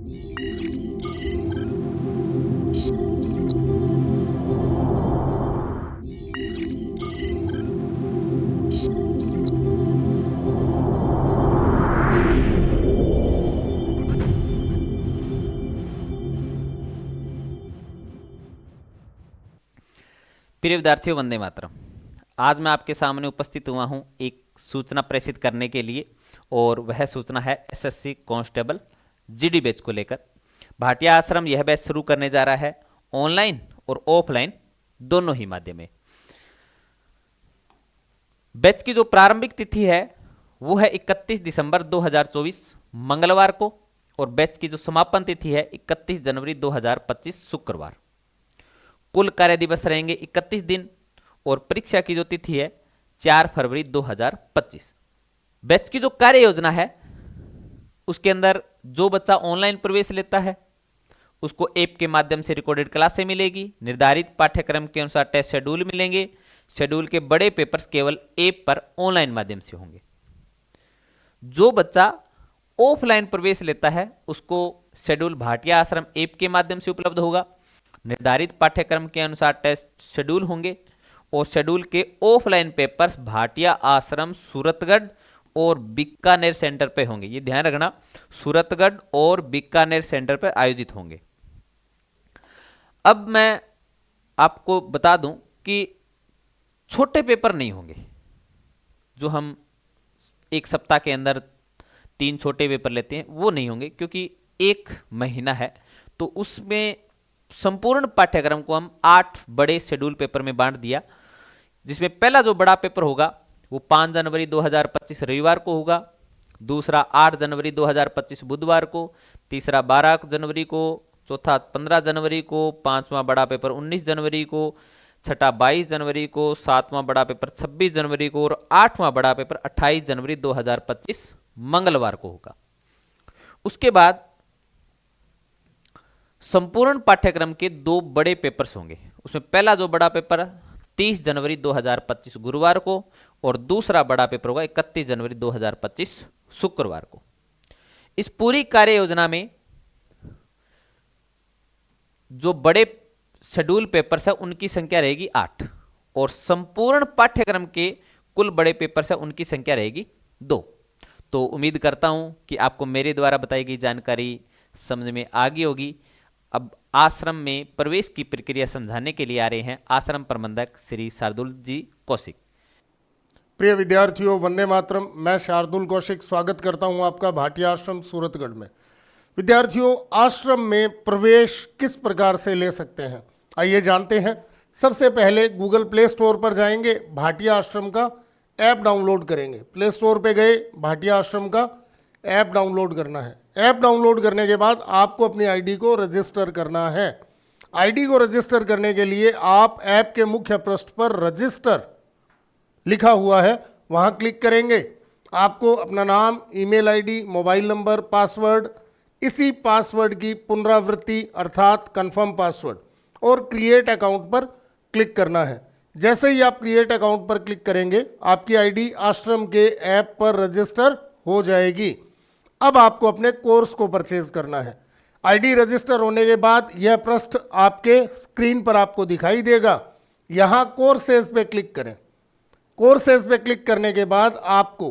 प्रिय विद्यार्थियों, वंदे मातरम। आज मैं आपके सामने उपस्थित हुआ हूं एक सूचना प्रेषित करने के लिए, और वह सूचना है एसएससी कांस्टेबल जीडी बैच को लेकर। भाटिया आश्रम यह बैच शुरू करने जा रहा है ऑनलाइन और ऑफलाइन दोनों ही माध्यम में। बैच की जो प्रारंभिक तिथि है वो है 31 दिसंबर 2024 मंगलवार को, और बैच की जो समापन तिथि है 31 जनवरी 2025 शुक्रवार। कुल कार्य दिवस रहेंगे 31 दिन, और परीक्षा की जो तिथि है 4 फरवरी 2025। बैच की जो कार्य योजना है उसके अंदर जो बच्चा ऑनलाइन प्रवेश लेता है उसको ऐप के माध्यम से रिकॉर्डेड क्लासें मिलेगी, निर्धारित पाठ्यक्रम के अनुसार टेस्ट शेड्यूल मिलेंगे। शेड्यूल के बड़े पेपर्स केवल ऐप पर ऑनलाइन माध्यम से होंगे। जो बच्चा ऑफलाइन प्रवेश लेता है उसको शेड्यूल भाटिया आश्रम ऐप के माध्यम से उपलब्ध होगा। निर्धारित पाठ्यक्रम के अनुसार टेस्ट शेड्यूल होंगे, और शेड्यूल के ऑफलाइन पेपर्स भाटिया आश्रम सूरतगढ़ और बीकानेर सेंटर पे होंगे। ये ध्यान रखना, सूरतगढ़ और बीकानेर सेंटर पर आयोजित होंगे। अब मैं आपको बता दूं कि छोटे पेपर नहीं होंगे। जो हम एक सप्ताह के अंदर 3 छोटे पेपर लेते हैं वो नहीं होंगे, क्योंकि 1 महीना है तो उसमें संपूर्ण पाठ्यक्रम को हम 8 बड़े शेड्यूल पेपर में बांट दिया। जिसमें पहला जो बड़ा पेपर होगा वो 5 जनवरी 2025 रविवार को होगा, दूसरा 8 जनवरी 2025 बुधवार को, तीसरा 12 जनवरी को, चौथा 15 जनवरी को, पांचवा बड़ा पेपर 19 जनवरी को, छठा 22 जनवरी को, सातवां बड़ा पेपर 26 जनवरी को, और 8वां बड़ा पेपर 28 जनवरी 2025 मंगलवार को होगा। उसके बाद संपूर्ण पाठ्यक्रम के 2 बड़े पेपर्स होंगे। उसमें पहला जो बड़ा पेपर 30 जनवरी 2025 गुरुवार को, और दूसरा बड़ा पेपर होगा 31 जनवरी 2025 शुक्रवार को। इस पूरी कार्य योजना में जो बड़े शेड्यूल पेपर्स है उनकी संख्या रहेगी 8, और संपूर्ण पाठ्यक्रम के कुल बड़े पेपर्स है उनकी संख्या रहेगी 2। तो उम्मीद करता हूं कि आपको मेरे द्वारा बताई गई जानकारी समझ में आ गई होगी। अब आश्रम में प्रवेश की प्रक्रिया समझाने के लिए आ रहे हैं आश्रम प्रबंधक श्री शार्दुल जी कौशिक। प्रिय विद्यार्थियों, वंदे मातरम। मैं शार्दुल कौशिक स्वागत करता हूं आपका भाटिया आश्रम सूरतगढ़ में। विद्यार्थियों, आश्रम में प्रवेश किस प्रकार से ले सकते हैं आइए जानते हैं। सबसे पहले गूगल प्ले स्टोर पर जाएंगे, भाटिया आश्रम का ऐप डाउनलोड करेंगे। प्ले स्टोर पे गए, भाटिया आश्रम का ऐप डाउनलोड करना है। ऐप डाउनलोड करने के बाद आपको अपनी आईडी को रजिस्टर करना है। आईडी को रजिस्टर करने के लिए आप ऐप के मुख्य पृष्ठ पर रजिस्टर लिखा हुआ है वहां क्लिक करेंगे। आपको अपना नाम, email ID, mobile number, password, इसी पासवर्ड की पुनरावृत्ति अर्थात कंफर्म पासवर्ड, और क्रिएट अकाउंट पर क्लिक करना है। जैसे ही आप क्रिएट अकाउंट पर क्लिक करेंगे आपकी आईडी आश्रम के ऐप पर रजिस्टर हो जाएगी। अब आपको अपने कोर्स को परचेज करना है। आईडी रजिस्टर होने के बाद यह पृष्ठ आपके स्क्रीन पर आपको दिखाई देगा। यहां कोर्सेज पे क्लिक करें। कोर्सेज पे क्लिक करने के बाद आपको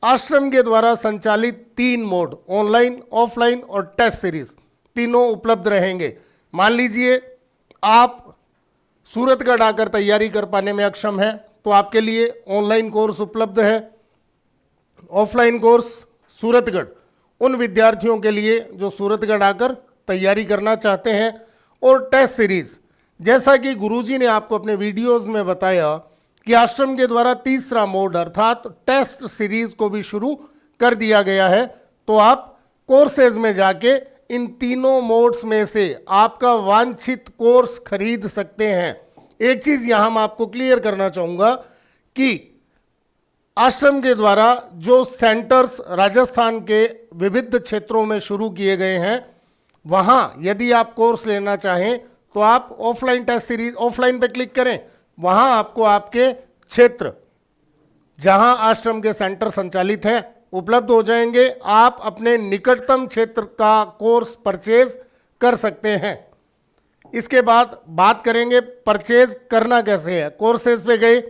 आश्रम के द्वारा संचालित 3 मोड, ऑनलाइन, ऑफलाइन और टेस्ट सीरीज, तीनों उपलब्ध रहेंगे। मान लीजिए आप सूरतगढ़ आकर तैयारी कर पाने में अक्षम है तो आपके लिए ऑनलाइन कोर्स उपलब्ध है। ऑफलाइन कोर्स सूरतगढ़ उन विद्यार्थियों के लिए जो सूरतगढ़ आकर तैयारी करना चाहते हैं। और टेस्ट सीरीज, जैसा कि गुरुजी ने आपको अपने वीडियोस में बताया कि आश्रम के द्वारा तीसरा मोड अर्थात टेस्ट सीरीज को भी शुरू कर दिया गया है। तो आप कोर्सेज में जाके इन तीनों मोड्स में से आपका वांछित कोर्स खरीद सकते हैं। एक चीज यहां मैं आपको क्लियर करना चाहूंगा कि आश्रम के द्वारा जो सेंटर्स राजस्थान के विविध क्षेत्रों में शुरू किए गए हैं, वहां यदि आप कोर्स लेना चाहें तो आप ऑफलाइन टेस्ट सीरीज, ऑफलाइन पे क्लिक करें। वहां आपको आपके क्षेत्र जहां आश्रम के सेंटर संचालित है उपलब्ध हो जाएंगे। आप अपने निकटतम क्षेत्र का कोर्स परचेज कर सकते हैं। इसके बाद बात करेंगे परचेज करना कैसे है। कोर्सेज पे गए,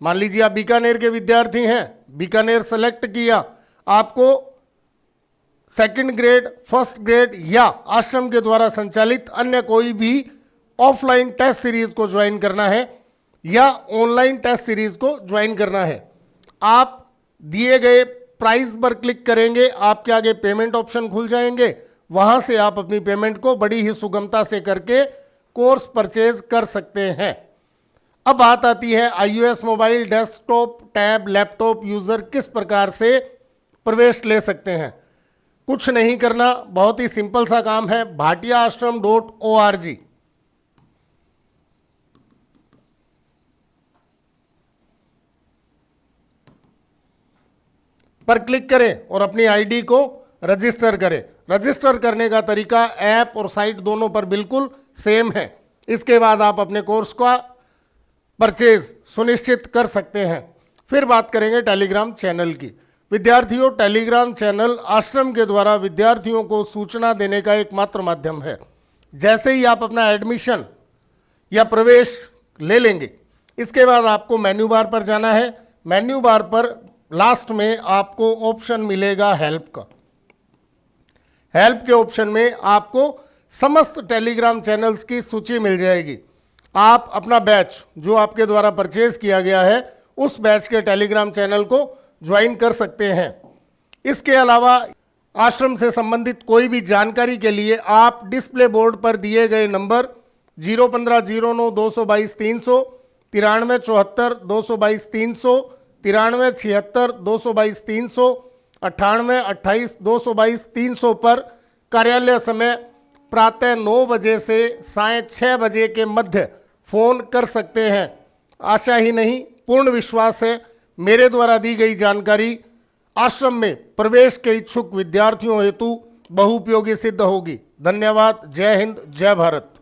मान लीजिए आप बीकानेर के विद्यार्थी हैं, बीकानेर सेलेक्ट किया, आपको सेकंड ग्रेड, फर्स्ट ग्रेड या आश्रम के द्वारा संचालित अन्य कोई भी ऑफलाइन टेस्ट सीरीज को ज्वाइन करना है या ऑनलाइन टेस्ट सीरीज को ज्वाइन करना है। आप दिए गए प्राइस पर क्लिक करेंगे, आपके आगे पेमेंट ऑप्शन खुल जाएंगे, वहां से आप अपनी पेमेंट को बड़ी ही सुगमता से करके कोर्स परचेज कर सकते हैं। अब बात आती है iOS mobile, desktop, tab, laptop user किस प्रकार से प्रवेश ले सकते हैं। कुछ नहीं करना, बहुत ही सिंपल सा काम है। bhatiaashram.org पर क्लिक करें और अपनी आईडी को रजिस्टर करें। रजिस्टर करने का तरीका ऐप और साइट दोनों पर बिल्कुल सेम है। इसके बाद आप अपने कोर्स का परचेज सुनिश्चित कर सकते हैं। फिर बात करेंगे टेलीग्राम चैनल की। विद्यार्थियों, टेलीग्राम चैनल आश्रम के द्वारा विद्यार्थियों को सूचना देने का एकमात्र माध्यम है। जैसे ही आप अपना एडमिशन या प्रवेश ले लेंगे, इसके बाद आपको मेन्यू बार पर जाना है। मेन्यू बार पर लास्ट में आपको ऑप्शन मिलेगा हेल्प का। हेल्प के ऑप्शन में आपको समस्त टेलीग्राम चैनल्स की सूची मिल जाएगी। आप अपना बैच जो आपके द्वारा परचेज किया गया है, उस बैच के टेलीग्राम चैनल को ज्वाइन कर सकते हैं। इसके अलावा आश्रम से संबंधित कोई भी जानकारी के लिए आप डिस्प्ले बोर्ड पर दिए गए नंबर 01509 222 300, 93 74 222 300, 93 76 222 300, 98 28 222 300 पर कार्यालय समय प्रातः 9 बजे से साय 6 बजे के मध्य फोन कर सकते हैं। आशा ही नहीं, पूर्ण विश्वास है मेरे द्वारा दी गई जानकारी आश्रम में प्रवेश के इच्छुक विद्यार्थियों हेतु बहुउपयोगी सिद्ध होगी। धन्यवाद। जय हिंद, जय भारत।